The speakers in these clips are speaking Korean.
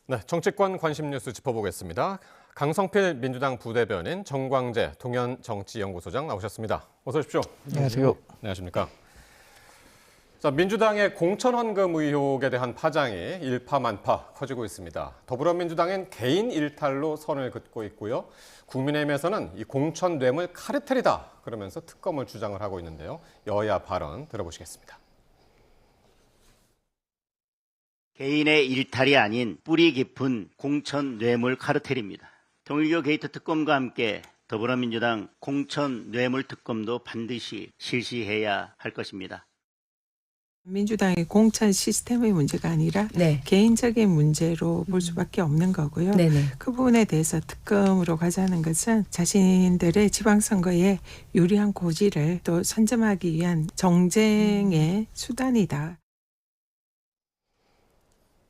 네, 정치권 관심 뉴스 짚어보겠습니다. 강성필 민주당 부대변인, 정광재 동현정치연구소장 나오셨습니다. 어서 오십시오. 안녕하세요. 네, 안녕하십니까. 자, 민주당의 공천헌금 의혹에 대한 파장이 일파만파 커지고 있습니다. 더불어민주당은 개인 일탈로 선을 긋고 있고요. 국민의힘에서는 이 공천 뇌물 카르텔이다 그러면서 특검을 주장을 하고 있는데요. 여야 발언 들어보시겠습니다. 개인의 일탈이 아닌 뿌리 깊은 공천 뇌물 카르텔입니다. 통일교 게이트 특검과 함께 더불어민주당 공천 뇌물 특검도 반드시 실시해야 할 것입니다. 민주당의 공천 시스템의 문제가 아니라 개인적인 문제로 볼 수밖에 없는 거고요. 그 부분에 대해서 특검으로 가자는 것은 자신들의 지방선거에 유리한 고지를 또 선점하기 위한 정쟁의 수단이다.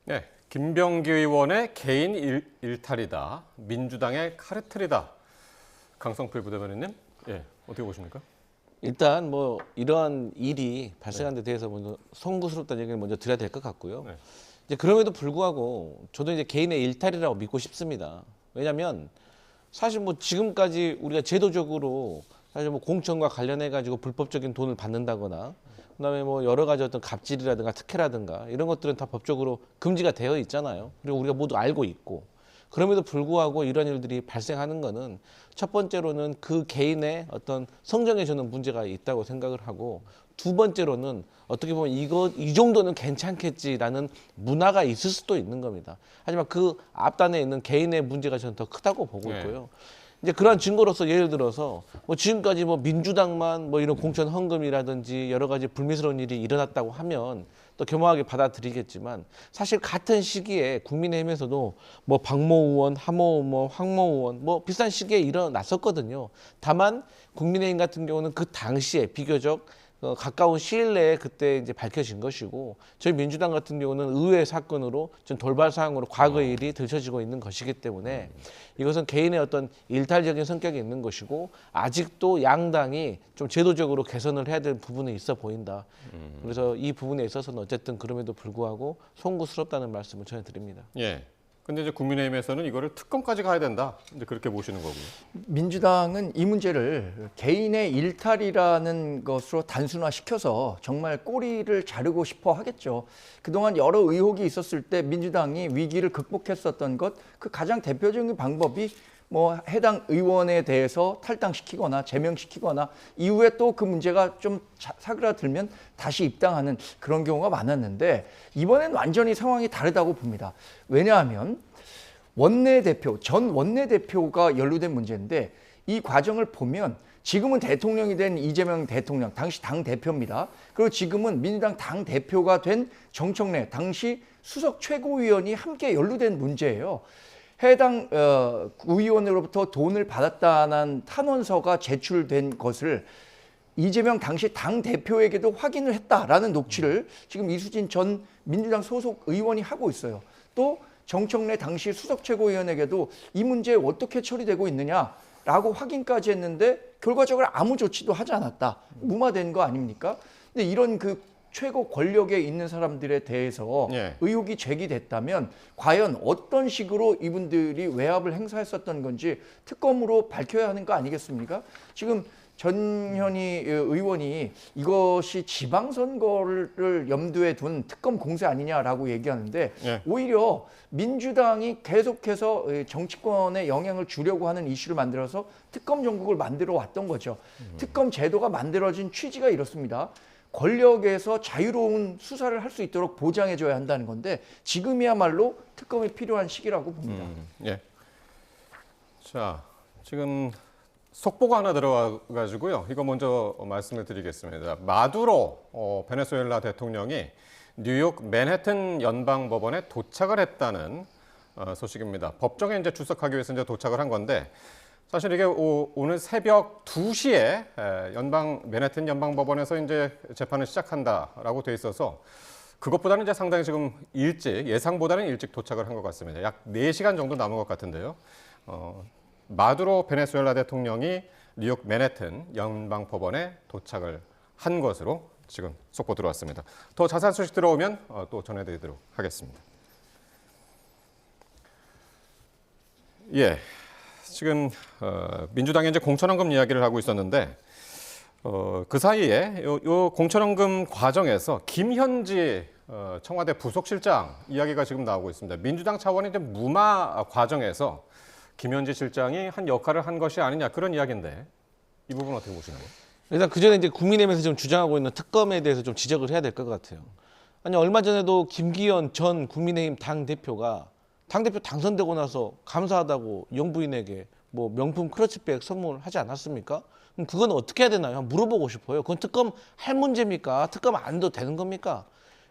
네, 김병기 의원의 개인 일탈이다. 민주당의 카르텔이다. 강성필 부대변인님, 어떻게 보십니까? 일단 뭐 이러한 일이 발생한 데 대해서 먼저 송구스럽다는 얘기를 먼저 드려야 될 것 같고요. 이제 그럼에도 불구하고 저도 이제 개인의 일탈이라고 믿고 싶습니다. 왜냐하면 사실 뭐 지금까지 우리가 제도적으로 사실 뭐 공천과 관련해 가지고 불법적인 돈을 받는다거나 그다음에 뭐 여러 가지 어떤 갑질이라든가 특혜라든가 이런 것들은 다 법적으로 금지가 되어 있잖아요. 그리고 우리가 모두 알고 있고 그럼에도 불구하고 이런 일들이 발생하는 거는 첫 번째로는 그 개인의 어떤 성정에 저는 문제가 있다고 생각을 하고 두 번째로는 어떻게 보면 이 정도는 괜찮겠지라는 문화가 있을 수도 있는 겁니다. 하지만 그 앞단에 있는 개인의 문제가 저는 더 크다고 보고 있고요. 이제 그러한 증거로서 예를 들어서 뭐 지금까지 뭐 민주당만 뭐 이런 공천 헌금이라든지 여러 가지 불미스러운 일이 일어났다고 하면 또 겸허하게 받아들이겠지만 사실 같은 시기에 국민의힘에서도 뭐 박모 의원, 하모 의원, 황모 의원 뭐 비슷한 시기에 일어났었거든요. 다만 국민의힘 같은 경우는 그 당시에 비교적 가까운 시일 내에 그때 이제 밝혀진 것이고 저희 민주당 같은 경우는 의회 사건으로 좀 돌발 사항으로 과거의 일이 들춰지고 있는 것이기 때문에 이것은 개인의 어떤 일탈적인 성격이 있는 것이고 아직도 양당이 좀 제도적으로 개선을 해야 될 부분이 있어 보인다. 그래서 이 부분에 있어서는 어쨌든 그럼에도 불구하고 송구스럽다는 말씀을 전해드립니다. 근데 이제 국민의힘에서는 이거를 특검까지 가야 된다. 이제 그렇게 보시는 거고요. 민주당은 이 문제를 개인의 일탈이라는 것으로 단순화시켜서 정말 꼬리를 자르고 싶어 하겠죠. 그동안 여러 의혹이 있었을 때 민주당이 위기를 극복했었던 것, 그 가장 대표적인 방법이 뭐 해당 의원에 대해서 탈당시키거나 제명시키거나 이후에 또 그 문제가 좀 사그라들면 다시 입당하는 그런 경우가 많았는데 이번엔 완전히 상황이 다르다고 봅니다. 왜냐하면 전 원내대표가 연루된 문제인데 이 과정을 보면 지금은 대통령이 된 이재명 대통령, 당시 당대표입니다. 그리고 지금은 민주당 당대표가 된 정청래, 당시 수석 최고위원이 함께 연루된 문제예요. 해당 구의원으로부터 돈을 받았다는 탄원서가 제출된 것을 이재명 당시 당대표에게도 확인을 했다라는 녹취를 지금 이수진 전 민주당 소속 의원이 하고 있어요. 또 정청래 당시 수석 최고위원에게도 이 문제 어떻게 처리되고 있느냐라고 확인까지 했는데 결과적으로 아무 조치도 하지 않았다. 무마된 거 아닙니까? 근데 이런 그 최고 권력에 있는 사람들에 대해서 의혹이 제기됐다면 과연 어떤 식으로 이분들이 외압을 행사했었던 건지 특검으로 밝혀야 하는 거 아니겠습니까? 지금 전현희 의원이 이것이 지방선거를 염두에 둔 특검 공세 아니냐라고 얘기하는데 오히려 민주당이 계속해서 정치권에 영향을 주려고 하는 이슈를 만들어서 특검 정국을 만들어 왔던 거죠. 특검 제도가 만들어진 취지가 이렇습니다. 권력에서 자유로운 수사를 할 수 있도록 보장해줘야 한다는 건데 지금이야말로 특검이 필요한 시기라고 봅니다. 자, 지금 속보가 하나 들어와가지고요. 이거 먼저 말씀을 드리겠습니다. 마두로 베네수엘라 대통령이 뉴욕 맨해튼 연방법원에 도착을 했다는 소식입니다. 법정에 이제 출석하기 위해서 이제 도착을 한 건데 사실 이게 오늘 새벽 2시에 맨해튼 연방법원에서 이제 재판을 시작한다라고 돼 있어서 그것보다는 이제 상당히 지금 예상보다는 일찍 도착을 한 것 같습니다. 약 4시간 정도 남은 것 같은데요. 마두로 베네수엘라 대통령이 뉴욕 맨해튼 연방법원에 도착을 한 것으로 지금 속보 들어왔습니다. 더 자세한 소식 들어오면 또 전해드리도록 하겠습니다. 예, 지금 민주당이 이제 공천원금 이야기를 하고 있었는데 그 사이에 요 공천원금 과정에서 김현지 청와대 부속실장 이야기가 지금 나오고 있습니다. 민주당 차원의 이제 무마 과정에서 김현지 실장이 한 역할을 한 것이 아니냐 그런 이야기인데 이 부분 어떻게 보시나요? 일단 그 전에 이제 국민의힘에서 좀 주장하고 있는 특검에 대해서 좀 지적을 해야 될 것 같아요. 아니 얼마 전에도 김기현 전 국민의힘 당 대표가 당대표 당선되고 나서 감사하다고 영부인에게 뭐 명품 클러치백 선물하지 않았습니까? 그럼 그건 어떻게 해야 되나요? 물어보고 싶어요. 그건 특검 할 문제입니까? 특검 안 해도 되는 겁니까?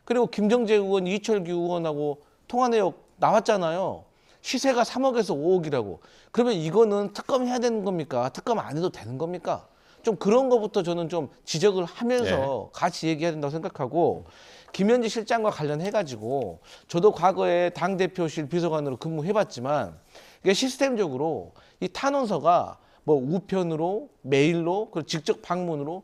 그리고 김정재 의원, 이철규 의원하고 통화 내역 나왔잖아요. 시세가 3억에서 5억이라고. 그러면 이거는 특검해야 되는 겁니까? 특검 안 해도 되는 겁니까? 좀 그런 거부터 저는 좀 지적을 하면서 같이 얘기해야 된다고 생각하고 김현지 실장과 관련해가지고 저도 과거에 당대표실 비서관으로 근무해봤지만 이게 시스템적으로 이 탄원서가 뭐 우편으로 메일로 그리고 직접 방문으로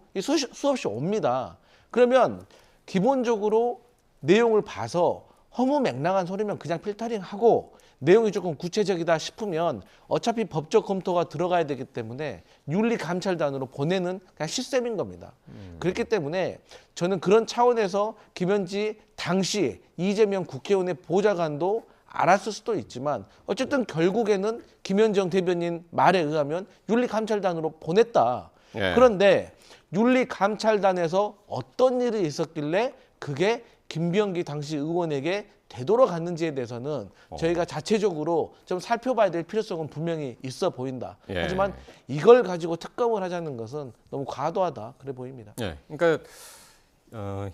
수없이 옵니다. 그러면 기본적으로 내용을 봐서 허무맹랑한 소리면 그냥 필터링하고 내용이 조금 구체적이다 싶으면 어차피 법적 검토가 들어가야 되기 때문에 윤리감찰단으로 보내는 그냥 시스템인 겁니다. 그렇기 때문에 저는 그런 차원에서 김현지 당시 이재명 국회의원의 보좌관도 알았을 수도 있지만 어쨌든 결국에는 김현정 대변인 말에 의하면 윤리감찰단으로 보냈다. 예. 그런데 윤리감찰단에서 어떤 일이 있었길래 그게 김병기 당시 의원에게 되돌아갔는지에 대해서는 저희가 자체적으로 좀 살펴봐야 될 필요성은 분명히 있어 보인다. 예. 하지만 이걸 가지고 특검을 하자는 것은 너무 과도하다 그래 보입니다. 예, 그러니까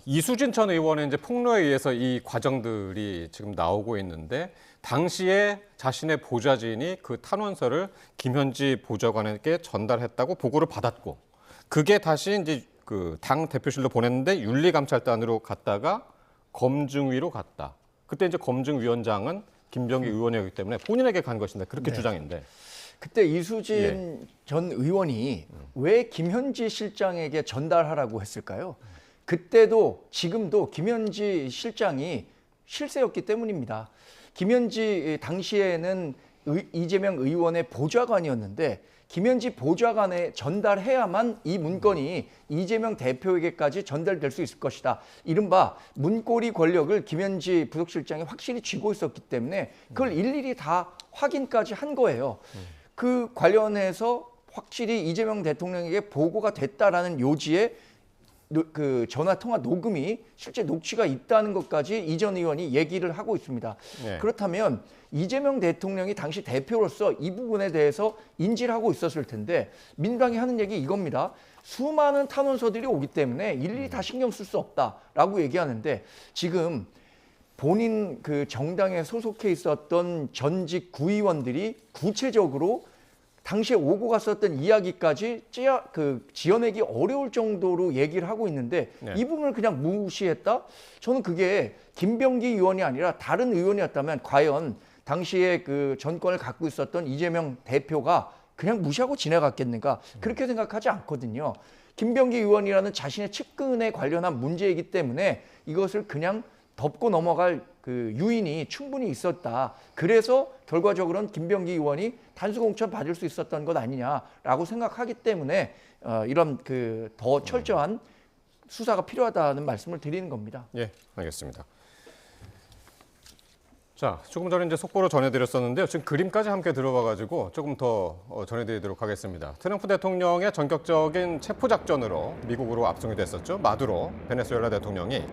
이수진 전 의원의 이제 폭로에 의해서 이 과정들이 지금 나오고 있는데 당시에 자신의 보좌진이 그 탄원서를 김현지 보좌관에게 전달했다고 보고를 받았고 그게 다시 이제 그 당 대표실로 보냈는데 윤리감찰단으로 갔다가 검증위로 갔다. 그때 이제 검증위원장은 김병기 의원이었기 때문에 본인에게 간 것인데 그렇게 주장인데. 그때 이수진 전 의원이 왜 김현지 실장에게 전달하라고 했을까요? 그때도 지금도 김현지 실장이 실세였기 때문입니다. 김현지 당시에는 이재명 의원의 보좌관이었는데 김현지 보좌관에 전달해야만 이 문건이 이재명 대표에게까지 전달될 수 있을 것이다. 이른바 문고리 권력을 김현지 부속실장이 확실히 쥐고 있었기 때문에 그걸 일일이 다 확인까지 한 거예요. 그 관련해서 확실히 이재명 대통령에게 보고가 됐다라는 요지에 그 전화 통화 녹음이 실제 녹취가 있다는 것까지 이 전 의원이 얘기를 하고 있습니다. 네. 그렇다면 이재명 대통령이 당시 대표로서 이 부분에 대해서 인지를 하고 있었을 텐데 민주당이 하는 얘기 이겁니다. 수많은 탄원서들이 오기 때문에 일일이 다 신경 쓸 수 없다라고 얘기하는데 지금 본인 그 정당에 소속해 있었던 전직 구의원들이 구체적으로 당시에 오고 갔었던 이야기까지 지어내기 어려울 정도로 얘기를 하고 있는데 이 부분을 그냥 무시했다? 저는 그게 김병기 의원이 아니라 다른 의원이었다면 과연 당시에 그 정권을 갖고 있었던 이재명 대표가 그냥 무시하고 지나갔겠는가? 그렇게 생각하지 않거든요. 김병기 의원이라는 자신의 측근에 관련한 문제이기 때문에 이것을 그냥 덮고 넘어갈 그 유인이 충분히 있었다. 그래서 결과적으로는 김병기 의원이 단수공천 받을 수 있었던 것 아니냐라고 생각하기 때문에 이런 그 더 철저한 수사가 필요하다는 말씀을 드리는 겁니다. 예, 알겠습니다. 자, 조금 전에 이제 속보로 전해드렸었는데요. 지금 그림까지 함께 들어봐가지고 조금 더 전해드리도록 하겠습니다. 트럼프 대통령의 전격적인 체포 작전으로 미국으로 압송이 됐었죠. 마두로 베네수엘라 대통령이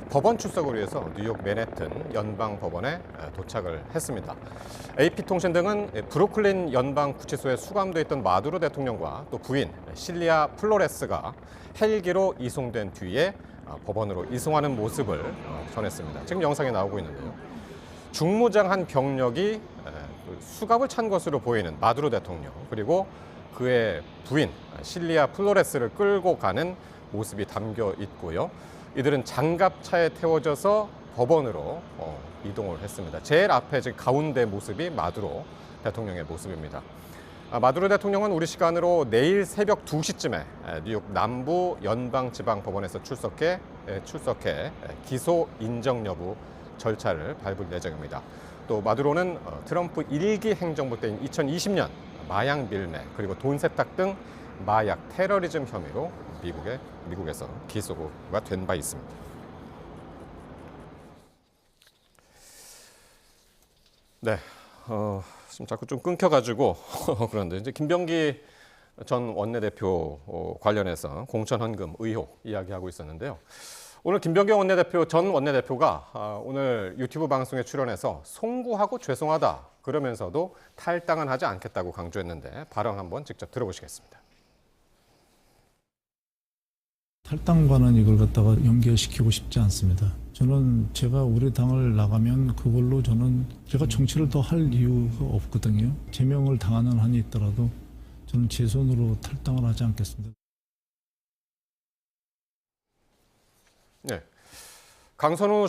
법원 출석을 위해서 뉴욕 맨해튼 연방 법원에 도착을 했습니다. AP통신 등은 브루클린 연방 구치소에 수감돼 있던 마두로 대통령과 또 부인 실리아 플로레스가 헬기로 이송된 뒤에 법원으로 이송하는 모습을 전했습니다. 지금 영상에 나오고 있는데요. 중무장한 병력이 수갑을 찬 것으로 보이는 마두로 대통령 그리고 그의 부인 실리아 플로레스를 끌고 가는 모습이 담겨 있고요. 이들은 장갑차에 태워져서 법원으로 이동을 했습니다. 제일 앞에 지금 가운데 모습이 마두로 대통령의 모습입니다. 마두로 대통령은 우리 시간으로 내일 새벽 2시쯤에 뉴욕 남부 연방지방법원에서 출석해 기소 인정 여부 절차를 밟을 예정입니다. 또 마두로는 트럼프 1기 행정부 때인 2020년 마약 밀매 그리고 돈 세탁 등 마약 테러리즘 혐의로 미국에서 기소가 된 바 있습니다. 네, 지금 자꾸 좀 끊겨가지고 그런데 이제 김병기 전 원내대표 관련해서 공천 헌금 의혹 이야기하고 있었는데요. 오늘 김병기 전 원내대표가 오늘 유튜브 방송에 출연해서 송구하고 죄송하다 그러면서도 탈당은 하지 않겠다고 강조했는데 발언 한번 직접 들어보시겠습니다. 탈당과는 이걸 갖다가 연결시키고 싶지 않습니다. 저는 제가 우리 당을 나가면 그걸로 제가 정치를 더 할 이유가 없거든요. 제명을 당하는 한이 있더라도 저는 제 손으로 탈당을 하지 않겠습니다. 네, 강선우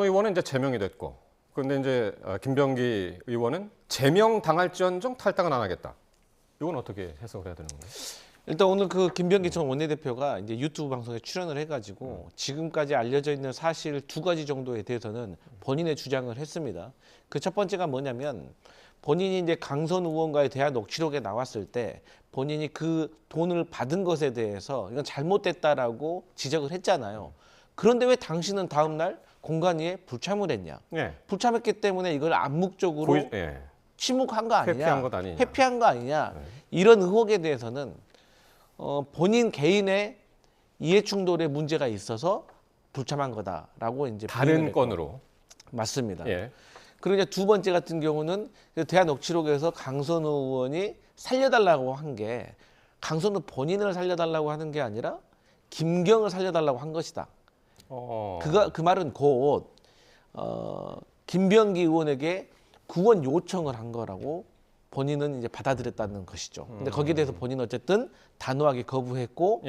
의원은 이제 제명이 됐고, 그런데 이제 김병기 의원은 제명 당할지언정 탈당은 안 하겠다. 이건 어떻게 해석을 해야 되는 건가요? 일단 오늘 그 김병기 전 원내대표가 이제 유튜브 방송에 출연을 해가지고 지금까지 알려져 있는 사실 2가지 정도에 대해서는 본인의 주장을 했습니다. 그 첫 번째가 뭐냐면 본인이 이제 강선 의원과의 대화 녹취록에 나왔을 때 본인이 그 돈을 받은 것에 대해서 이건 잘못됐다라고 지적을 했잖아요. 그런데 왜 당신은 다음 날 공관위에 불참을 했냐? 네. 불참했기 때문에 이걸 암묵적으로 침묵한 거 아니냐? 회피한 것 아니냐? 회피한 거 아니냐? 이런 의혹에 대해서는 본인 개인의 이해 충돌의 문제가 있어서 불참한 거다라고 이제 다른 건으로 맞습니다. 예. 그리고 이제 두 번째 같은 경우는 대화 녹취록에서 강선우 의원이 살려달라고 한 게 강선우 본인을 살려달라고 하는 게 아니라 김경을 살려달라고 한 것이다. 그 말은 곧 김병기 의원에게 구원 요청을 한 거라고 본인은 이제 받아들였다는 것이죠. 근데 거기에 대해서 본인은 어쨌든 단호하게 거부했고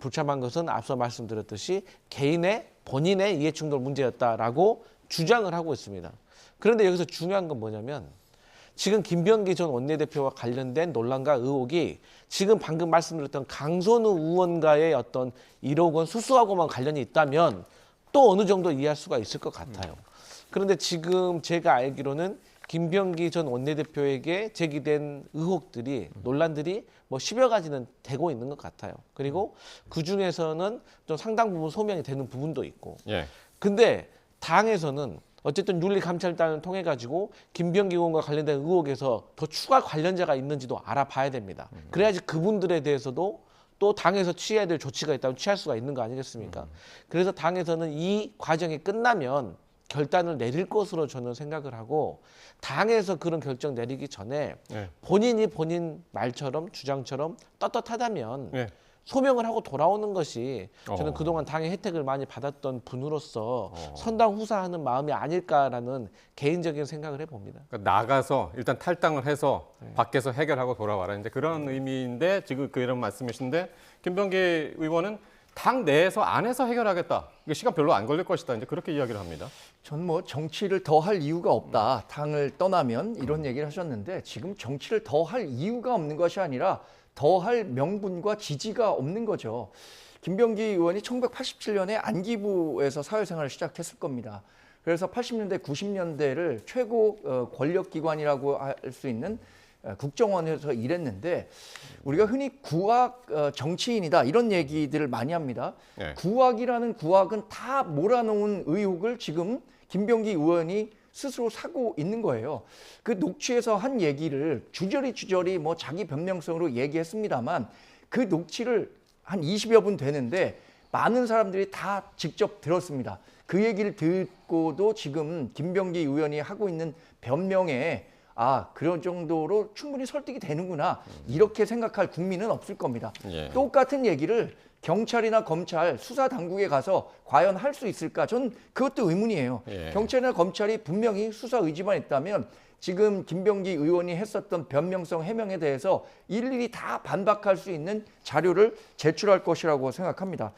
불참한 것은 앞서 말씀드렸듯이 본인의 이해충돌 문제였다라고 주장을 하고 있습니다. 그런데 여기서 중요한 건 뭐냐면 지금 김병기 전 원내대표와 관련된 논란과 의혹이 지금 방금 말씀드렸던 강선우 의원과의 어떤 1억 원 수수하고만 관련이 있다면 또 어느 정도 이해할 수가 있을 것 같아요. 그런데 지금 제가 알기로는 김병기 전 원내대표에게 제기된 의혹들이 논란들이 뭐 10여 가지는 되고 있는 것 같아요. 그리고 그중에서는 좀 상당 부분 소명이 되는 부분도 있고. 근데 당에서는 어쨌든 윤리감찰단을 통해 가지고 김병기 의원과 관련된 의혹에서 더 추가 관련자가 있는지도 알아봐야 됩니다. 그래야지 그분들에 대해서도 또 당에서 취해야 될 조치가 있다면 취할 수가 있는 거 아니겠습니까? 그래서 당에서는 이 과정이 끝나면 결단을 내릴 것으로 저는 생각을 하고 당에서 그런 결정 내리기 전에 본인이 본인 말처럼 주장처럼 떳떳하다면 소명을 하고 돌아오는 것이 저는 그동안 당의 혜택을 많이 받았던 분으로서 선당후사하는 마음이 아닐까라는 개인적인 생각을 해봅니다. 그러니까 나가서 일단 탈당을 해서 밖에서 해결하고 돌아와라. 이제 그런 의미인데 지금 그런 말씀이신데 김병기 의원은 당 내에서 안에서 해결하겠다. 이게 시간 별로 안 걸릴 것이다. 이제 그렇게 이야기를 합니다. 전 뭐 정치를 더 할 이유가 없다. 당을 떠나면 이런 얘기를 하셨는데 지금 정치를 더 할 이유가 없는 것이 아니라 더 할 명분과 지지가 없는 거죠. 김병기 의원이 1987년에 안기부에서 사회생활을 시작했을 겁니다. 그래서 80년대, 90년대를 최고 권력기관이라고 할 수 있는 국정원에서 일했는데 우리가 흔히 구악 정치인이다 이런 얘기들을 많이 합니다. 구악이라는 구악은 다 몰아놓은 의혹을 지금 김병기 의원이 스스로 사고 있는 거예요. 그 녹취에서 한 얘기를 주저리 뭐 자기 변명성으로 얘기했습니다만 그 녹취를 한 20여 분 되는데 많은 사람들이 다 직접 들었습니다. 그 얘기를 듣고도 지금 김병기 의원이 하고 있는 변명에 그런 정도로 충분히 설득이 되는구나 이렇게 생각할 국민은 없을 겁니다. 똑같은 얘기를 경찰이나 검찰, 수사 당국에 가서 과연 할 수 있을까? 전 그것도 의문이에요. 경찰이나 검찰이 분명히 수사 의지만 있다면 지금 김병기 의원이 했었던 변명성 해명에 대해서 일일이 다 반박할 수 있는 자료를 제출할 것이라고 생각합니다.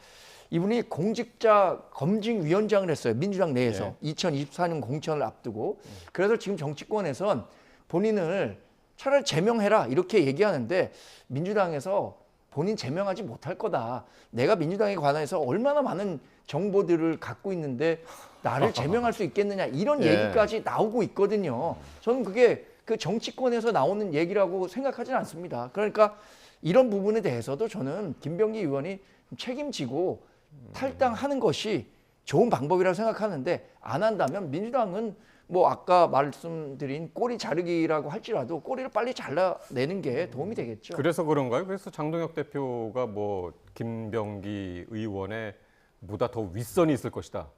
이분이 공직자 검증위원장을 했어요. 민주당 내에서 2024년 공천을 앞두고. 그래서 지금 정치권에선 본인을 차라리 제명해라 이렇게 얘기하는데 민주당에서 본인 제명하지 못할 거다. 내가 민주당에 관해서 얼마나 많은 정보들을 갖고 있는데 나를 제명할 수 있겠느냐 이런 예. 얘기까지 나오고 있거든요. 저는 그게 그 정치권에서 나오는 얘기라고 생각하지는 않습니다. 그러니까 이런 부분에 대해서도 저는 김병기 의원이 책임지고 탈당하는 것이 좋은 방법이라고 생각하는데 안 한다면 민주당은 뭐 아까 말씀드린 꼬리 자르기라고 할지라도 꼬리를 빨리 잘라내는 게 도움이 되겠죠. 그래서 그런가요? 그래서 장동혁 대표가 뭐 김병기 의원의 보다 더 윗선이 있을 것이다.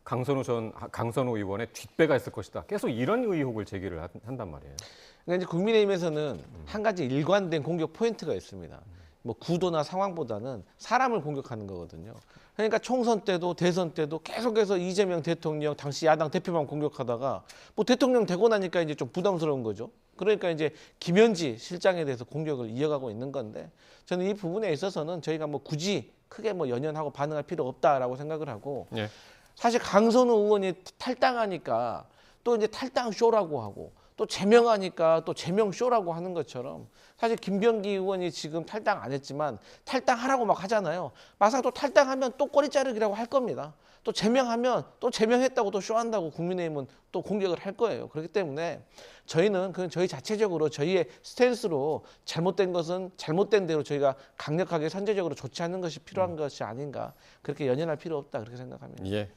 강선우 의원의 뒷배가 있을 것이다. 계속 이런 의혹을 제기를 한단 말이에요. 그러니까 이제 국민의힘에서는 한 가지 일관된 공격 포인트가 있습니다. 뭐 구도나 상황보다는 사람을 공격하는 거거든요. 그러니까 총선 때도 대선 때도 계속해서 이재명 대통령 당시 야당 대표만 공격하다가 뭐 대통령 되고 나니까 이제 좀 부담스러운 거죠. 그러니까 이제 김현지 실장에 대해서 공격을 이어가고 있는 건데 저는 이 부분에 있어서는 저희가 뭐 굳이 크게 뭐 연연하고 반응할 필요 없다라고 생각을 하고 예. 사실 강선우 의원이 탈당하니까 또 이제 탈당 쇼라고 하고 또 제명하니까 또 제명 쇼라고 하는 것처럼 사실 김병기 의원이 지금 탈당 안 했지만 탈당하라고 막 하잖아요. 막상 또 탈당하면 또 꼬리 자르기라고 할 겁니다. 또 제명하면 또 제명했다고 또 쇼한다고 국민의힘은 또 공격을 할 거예요. 그렇기 때문에 저희는 그냥 저희 자체적으로 저희의 스탠스로 잘못된 것은 잘못된 대로 저희가 강력하게 선제적으로 조치하는 것이 필요한 것이 아닌가 그렇게 연연할 필요 없다 그렇게 생각합니다. 예.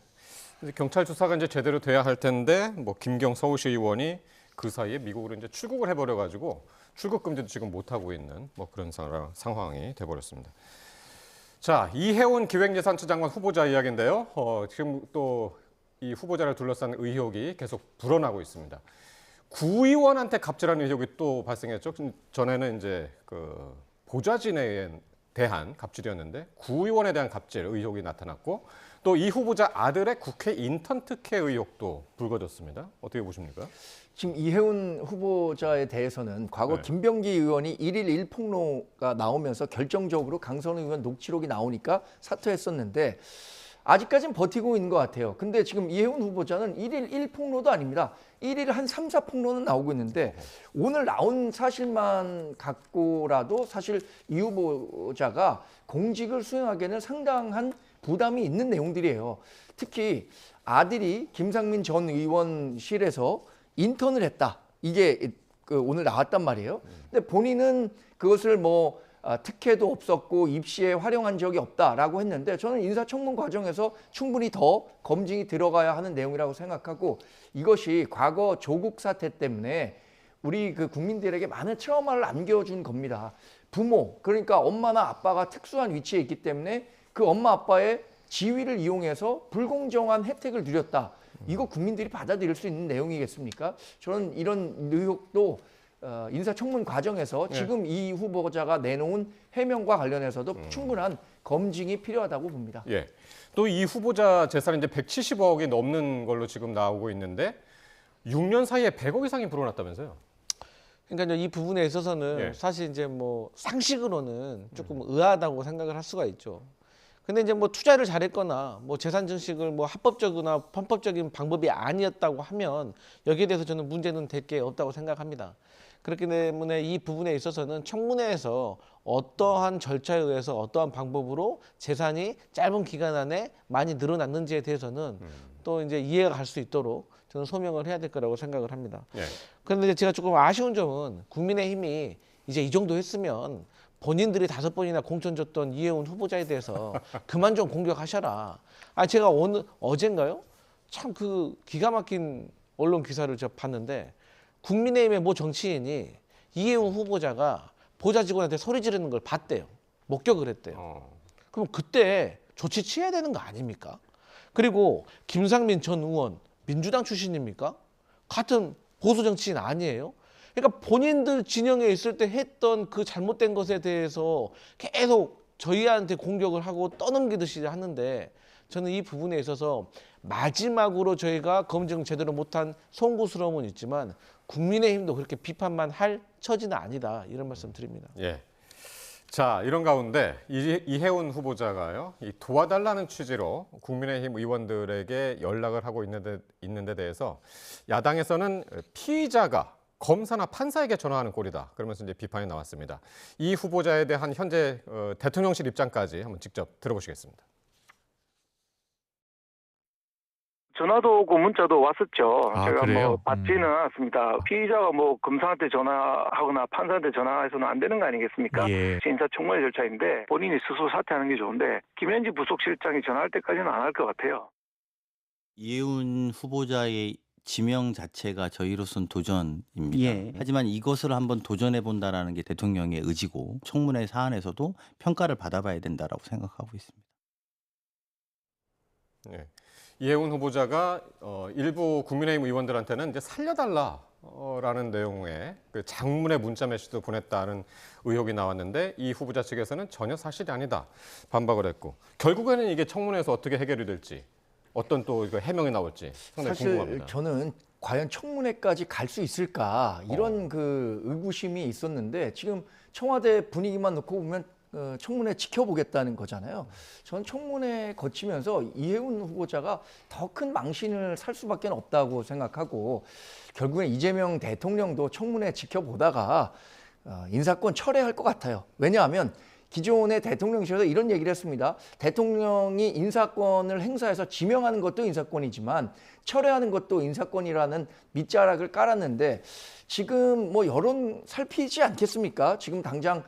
이제 경찰 수사가 이제 제대로 돼야 할 텐데 뭐 김경 서울시 의원이 그 사이에 미국으로 이제 출국을 해버려가지고 출국 금지도 지금 못 하고 있는 뭐 그런 상황이 돼버렸습니다. 자, 이해운 기획예산처 장관 후보자 이야기인데요. 지금 또 이 후보자를 둘러싼 의혹이 계속 불어나고 있습니다. 구의원한테 갑질하는 의혹이 또 발생했죠. 전에는 이제 그 보좌진에 대한 갑질이었는데 구의원에 대한 갑질 의혹이 나타났고 또 이 후보자 아들의 국회 인턴 특혜 의혹도 불거졌습니다. 어떻게 보십니까? 지금 이해운 후보자에 대해서는 과거 네. 김병기 의원이 1일 1폭로가 나오면서 결정적으로 강선우 의원 녹취록이 나오니까 사퇴했었는데 아직까지는 버티고 있는 것 같아요. 근데 지금 이해운 후보자는 1일 1폭로도 아닙니다. 1일 한 3, 4폭로는 나오고 있는데 오늘 나온 사실만 갖고라도 사실 이 후보자가 공직을 수행하기에는 상당한 부담이 있는 내용들이에요. 특히 아들이 김상민 전 의원실에서 인턴을 했다. 이게 오늘 나왔단 말이에요. 근데 본인은 그것을 뭐 특혜도 없었고 입시에 활용한 적이 없다라고 했는데 저는 인사청문 과정에서 충분히 더 검증이 들어가야 하는 내용이라고 생각하고 이것이 과거 조국 사태 때문에 우리 그 국민들에게 많은 트라우마를 안겨준 겁니다. 부모, 그러니까 엄마나 아빠가 특수한 위치에 있기 때문에 그 엄마 아빠의 지위를 이용해서 불공정한 혜택을 누렸다. 이거 국민들이 받아들일 수 있는 내용이겠습니까? 저는 이런 의혹도 인사청문 과정에서 지금 이 후보자가 내놓은 해명과 관련해서도 충분한 검증이 필요하다고 봅니다. 예. 또 이 후보자 재산이 이제 170억이 넘는 걸로 지금 나오고 있는데 6년 사이에 100억 이상이 불어났다면서요? 그러니까 이 부분에 있어서는 예. 사실 이제 뭐 상식으로는 조금 의아하다고 생각을 할 수가 있죠. 근데 이제 뭐 투자를 잘했거나 뭐 재산 증식을 뭐 합법적이나 편법적인 방법이 아니었다고 하면 여기에 대해서 저는 문제는 될 게 없다고 생각합니다. 그렇기 때문에 이 부분에 있어서는 청문회에서 어떠한 절차에 의해서 어떠한 방법으로 재산이 짧은 기간 안에 많이 늘어났는지에 대해서는 또 이제 이해가 갈 수 있도록 저는 소명을 해야 될 거라고 생각을 합니다. 예. 그런데 제가 조금 아쉬운 점은 국민의힘이 이제 이 정도 했으면 본인들이 5번이나 공천 줬던 이해운 후보자에 대해서 그만 좀 공격하셔라. 제가 어젠가요? 참 그 기가 막힌 언론 기사를 제가 봤는데 국민의힘의 모 정치인이 이해운 후보자가 보좌 직원한테 소리 지르는 걸 봤대요. 목격을 했대요. 그럼 그때 조치 취해야 되는 거 아닙니까? 그리고 김상민 전 의원 민주당 출신입니까? 같은 보수 정치인 아니에요? 그러니까 본인들 진영에 있을 때 했던 그 잘못된 것에 대해서 계속 저희한테 공격을 하고 떠넘기듯이 하는데 저는 이 부분에 있어서 마지막으로 저희가 검증 제대로 못한 송구스러움은 있지만 국민의힘도 그렇게 비판만 할 처지는 아니다 이런 말씀 드립니다. 예. 자, 이런 가운데 이해운 후보자가요, 이 도와달라는 취지로 국민의힘 의원들에게 연락을 하고 있는데 대해서 야당에서는 피의자가 검사나 판사에게 전화하는 꼴이다. 그러면서 이제 비판이 나왔습니다. 이 후보자에 대한 현재 대통령실 입장까지 한번 직접 들어보시겠습니다. 전화도 오고 문자도 왔었죠. 아, 제가 그래요? 뭐 받지는 않았습니다. 피의자가 뭐 검사한테 전화하거나 판사한테 전화해서는 안 되는 거 아니겠습니까? 예. 인사청문회 절차인데 본인이 스스로 사퇴하는 게 좋은데 김현지 부속실장이 전화할 때까지는 안 할 것 같아요. 이해운 후보자의 지명 자체가 저희로선 도전입니다. 예. 하지만 이것을 한번 도전해 본다라는 게 대통령의 의지고 청문회 사안에서도 평가를 받아봐야 된다라고 생각하고 있습니다. 예. 이해운 후보자가 일부 국민의힘 의원들한테는 이제 살려달라라는 내용의 그 장문의 문자 메시지도 보냈다는 의혹이 나왔는데 이 후보자 측에서는 전혀 사실이 아니다 반박을 했고 결국에는 이게 청문회에서 어떻게 해결이 될지 어떤 또 이거 해명이 나올지 상당히 사실 궁금합니다. 저는 과연 청문회까지 갈 수 있을까 이런 그 의구심이 있었는데 지금 청와대 분위기만 놓고 보면 청문회 지켜보겠다는 거잖아요. 저는 청문회 거치면서 이해운 후보자가 더 큰 망신을 살 수밖에 없다고 생각하고 결국엔 이재명 대통령도 청문회 지켜보다가 인사권 철회할 것 같아요. 왜냐하면 기존의 대통령실에서 이런 얘기를 했습니다. 대통령이 인사권을 행사해서 지명하는 것도 인사권이지만 철회하는 것도 인사권이라는 밑자락을 깔았는데 지금 뭐 여론 살피지 않겠습니까? 지금 당장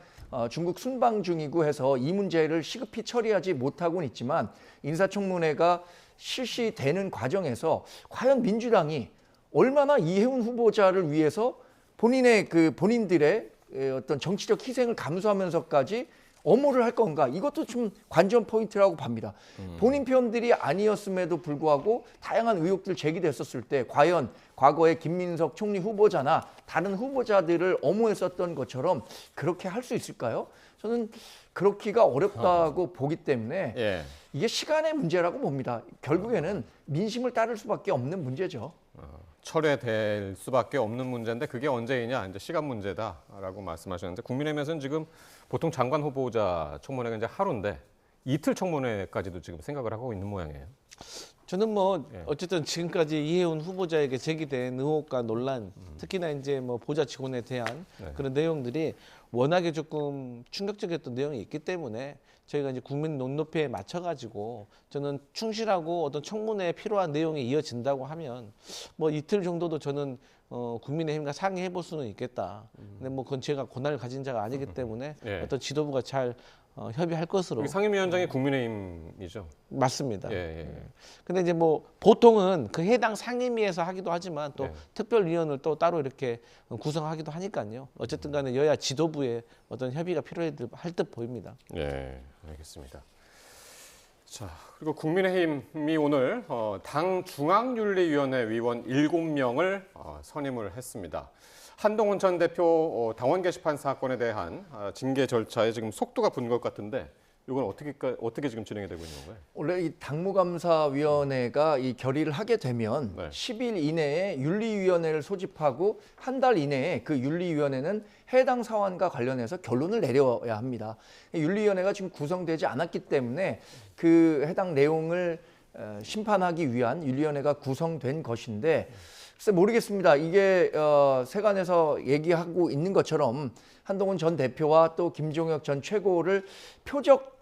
중국 순방 중이고 해서 이 문제를 시급히 처리하지 못하고는 있지만 인사청문회가 실시되는 과정에서 과연 민주당이 얼마나 이해운 후보자를 위해서 본인들의 어떤 정치적 희생을 감수하면서까지 엄호를 할 건가? 이것도 좀 관전 포인트라고 봅니다. 본인 편들이 아니었음에도 불구하고 다양한 의혹들 제기됐었을 때 과연 과거에 김민석 총리 후보자나 다른 후보자들을 엄호했었던 것처럼 그렇게 할 수 있을까요? 저는 그렇기가 어렵다고 보기 때문에 예. 이게 시간의 문제라고 봅니다. 결국에는 민심을 따를 수밖에 없는 문제죠. 철회될 수밖에 없는 문제인데 그게 언제이냐 이제 시간 문제다라고 말씀하셨는데 국민의힘에서는 지금 보통 장관 후보자 청문회가 이제 하루인데 이틀 청문회까지도 지금 생각을 하고 있는 모양이에요. 저는 뭐 예. 어쨌든 지금까지 이해운 후보자에게 제기된 의혹과 논란, 특히나 이제 뭐 보좌 직원에 대한 네. 그런 내용들이 워낙에 조금 충격적이었던 내용이 있기 때문에 저희가 이제 국민 눈높이에 맞춰가지고 저는 충실하고 어떤 청문회에 필요한 내용이 이어진다고 하면 뭐 이틀 정도도 저는 국민의힘과 상의해 볼 수는 있겠다. 근데 뭐 그건 제가 권한을 가진 자가 아니기 때문에 예. 어떤 지도부가 잘 협의할 것으로. 여기 상임위원장이 국민의힘이죠. 맞습니다. 예, 예. 근데 이제 뭐 보통은 그 해당 상임위에서 하기도 하지만 또 네. 특별위원을 또 따로 이렇게 구성하기도 하니까요. 어쨌든 간에 여야 지도부의 어떤 협의가 필요할 듯 보입니다. 예, 알겠습니다. 자, 그리고 국민의힘이 오늘 당 중앙윤리위원회 위원 7명을 선임을 했습니다. 한동훈 전 대표 당원 게시판 사건에 대한 징계 절차에 지금 속도가 붙는 것 같은데 이건 어떻게 지금 진행이 되고 있는 건가요? 원래 이 당무감사위원회가 이 결의를 하게 되면 네. 10일 이내에 윤리위원회를 소집하고 한 달 이내에 그 윤리위원회는 해당 사안과 관련해서 결론을 내려야 합니다. 윤리위원회가 지금 구성되지 않았기 때문에 그 해당 내용을 심판하기 위한 윤리위원회가 구성된 것인데 글쎄 모르겠습니다. 이게 세간에서 얘기하고 있는 것처럼 한동훈 전 대표와 또 김종혁 전 최고를 표적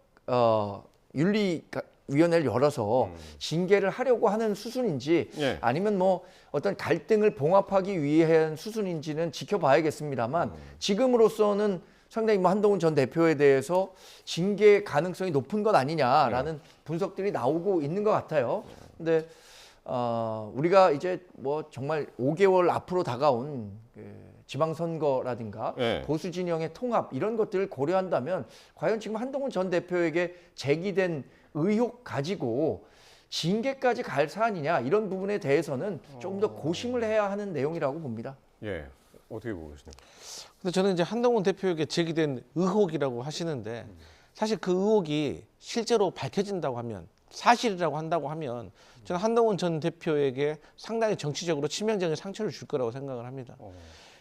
윤리위원회를 열어서 징계를 하려고 하는 수순인지 예. 아니면 뭐 어떤 갈등을 봉합하기 위한 수순인지는 지켜봐야겠습니다만 지금으로서는 상당히 뭐 한동훈 전 대표에 대해서 징계 가능성이 높은 것 아니냐라는 분석들이 나오고 있는 것 같아요. 근데 우리가 이제 뭐 정말 5개월 앞으로 다가온 지방선거라든가 네. 보수 진영의 통합 이런 것들을 고려한다면 과연 지금 한동훈 전 대표에게 제기된 의혹 가지고 징계까지 갈 사안이냐 이런 부분에 대해서는 조금 더 고심을 해야 하는 내용이라고 봅니다. 예, 어떻게 보고 계십니까? 근데 저는 이제 한동훈 대표에게 제기된 의혹이라고 하시는데 사실 그 의혹이 실제로 밝혀진다고 하면 사실이라고 한다고 하면 저는 한동훈 전 대표에게 상당히 정치적으로 치명적인 상처를 줄 거라고 생각을 합니다.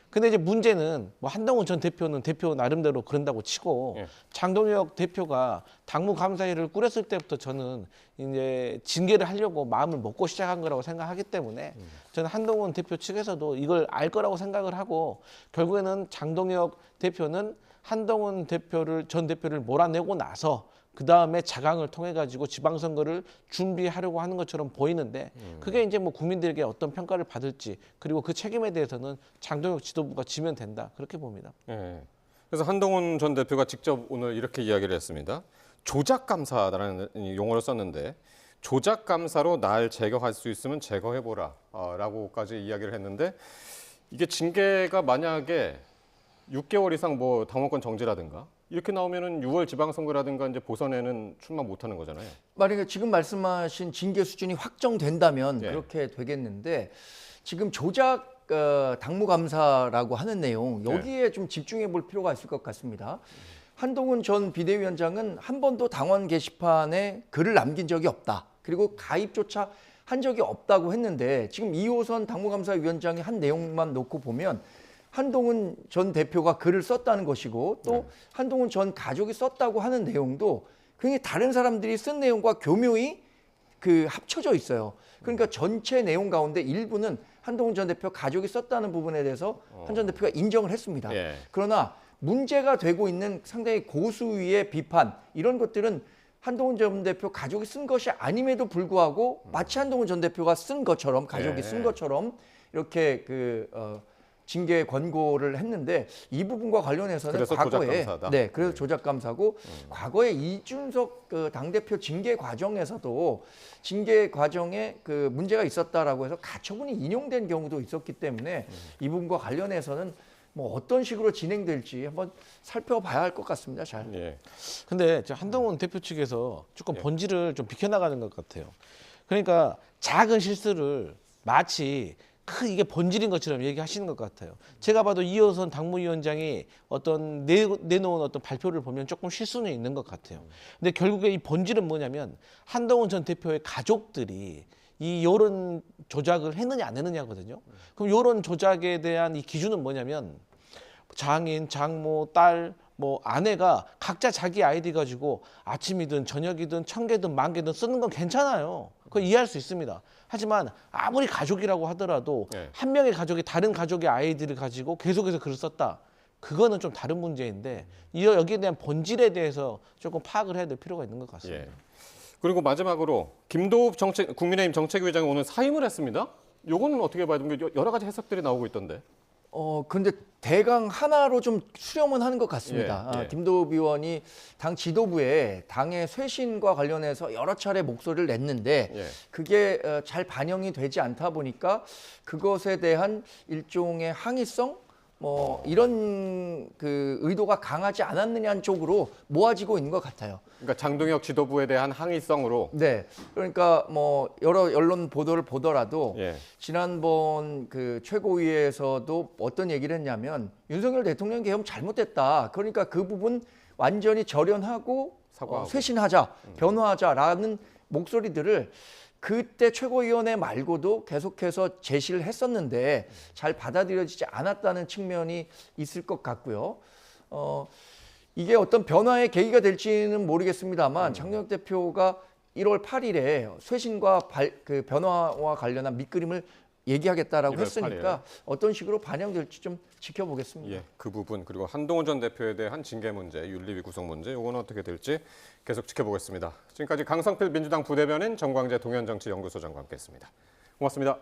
근데 이제 문제는 뭐 한동훈 전 대표는 대표 나름대로 그런다고 치고 예. 장동혁 대표가 당무감사회를 꾸렸을 때부터 저는 이제 징계를 하려고 마음을 먹고 시작한 거라고 생각하기 때문에 저는 한동훈 대표 측에서도 이걸 알 거라고 생각을 하고 결국에는 장동혁 대표는 한동훈 전 대표를 몰아내고 나서 그 다음에 자강을 통해 가지고 지방선거를 준비하려고 하는 것처럼 보이는데 그게 이제 뭐 국민들에게 어떤 평가를 받을지 그리고 그 책임에 대해서는 장동혁 지도부가 지면 된다 그렇게 봅니다. 예. 그래서 한동훈 전 대표가 직접 오늘 이렇게 이야기를 했습니다. 조작 감사라는 용어를 썼는데 조작 감사로 날 제거할 수 있으면 제거해보라 라고까지 이야기를 했는데 이게 징계가 만약에 6개월 이상 뭐 당원권 정지라든가 이렇게 나오면은 6월 지방선거라든가 이제 보선에는 출마 못하는 거잖아요. 만약에 지금 말씀하신 징계 수준이 확정된다면 예. 그렇게 되겠는데 지금 조작 당무감사라고 하는 내용 여기에 좀 집중해 볼 필요가 있을 것 같습니다. 한동훈 전 비대위원장은 한 번도 당원 게시판에 글을 남긴 적이 없다. 그리고 가입조차 한 적이 없다고 했는데 지금 이호선 당무감사위원장이 한 내용만 놓고 보면 한동훈 전 대표가 글을 썼다는 것이고 또 한동훈 전 가족이 썼다고 하는 내용도 굉장히 다른 사람들이 쓴 내용과 교묘히 합쳐져 있어요. 그러니까 전체 내용 가운데 일부는 한동훈 전 대표 가족이 썼다는 부분에 대해서 한 전 대표가 인정을 했습니다. 예. 그러나 문제가 되고 있는 상당히 고수위의 비판 이런 것들은 한동훈 전 대표 가족이 쓴 것이 아님에도 불구하고 마치 한동훈 전 대표가 쓴 것처럼 가족이 예. 쓴 것처럼 이렇게 징계 권고를 했는데 이 부분과 관련해서는 그래서 과거에 조작감사다. 그래서 조작감사고 과거에 이준석 당대표 징계 과정에서도 징계 과정에 문제가 있었다라고 해서 가처분이 인용된 경우도 있었기 때문에 이 부분과 관련해서는 뭐 어떤 식으로 진행될지 한번 살펴봐야 할 것 같습니다. 잘. 예. 근데 한동훈 대표 측에서 조금 본질을 좀 비켜나가는 것 같아요. 그러니까 작은 실수를 마치 이게 본질인 것처럼 얘기하시는 것 같아요. 제가 봐도 이호선 당무위원장이 어떤 내놓은 어떤 발표를 보면 조금 실수는 있는 것 같아요. 근데 결국에 이 본질은 뭐냐면 한동훈 전 대표의 가족들이 이 여론 조작을 했느냐 안 했느냐거든요. 그럼 여론 조작에 대한 이 기준은 뭐냐면 장인, 장모, 딸, 뭐 아내가 각자 자기 아이디 가지고 아침이든 저녁이든 1000개든 10,000개든 쓰는 건 괜찮아요. 그거 이해할 수 있습니다. 하지만 아무리 가족이라고 하더라도 한 명의 가족이 다른 가족의 아이디를 가지고 계속해서 글을 썼다. 그거는 좀 다른 문제인데 여기에 대한 본질에 대해서 조금 파악을 해야 될 필요가 있는 것 같습니다. 예. 그리고 마지막으로 김도읍 국민의힘 정책위원장이 오늘 사임을 했습니다. 요거는 어떻게 봐야 됩니까? 여러 가지 해석들이 나오고 있던데. 근데 대강 하나로 좀 수렴은 하는 것 같습니다. 예. 김도읍 의원이 당 지도부에 당의 쇄신과 관련해서 여러 차례 목소리를 냈는데 그게 잘 반영이 되지 않다 보니까 그것에 대한 일종의 항의성 뭐 이런 의도가 강하지 않았느냐는 쪽으로 모아지고 있는 것 같아요. 그러니까 장동혁 지도부에 대한 항의성으로. 네, 그러니까 뭐 여러 언론 보도를 보더라도 예. 지난번 최고위에서도 어떤 얘기를 했냐면 윤석열 대통령 개혁 잘못됐다. 그러니까 그 부분 완전히 절연하고 사과하고. 쇄신하자, 변화하자라는 목소리들을 그때 최고위원회 말고도 계속해서 제시를 했었는데 잘 받아들여지지 않았다는 측면이 있을 것 같고요. 이게 어떤 변화의 계기가 될지는 모르겠습니다만 장동혁 대표가 1월 8일에 쇄신과 변화와 관련한 밑그림을 얘기하겠다라고 1월 했으니까 8일. 어떤 식으로 반영될지 좀 지켜보겠습니다. 예, 그 부분 그리고 한동훈 전 대표에 대한 징계 문제, 윤리위 구성 문제 이건 어떻게 될지 계속 지켜보겠습니다. 지금까지 강성필 민주당 부대변인 정광재 동현정치연구소장과 함께했습니다. 고맙습니다.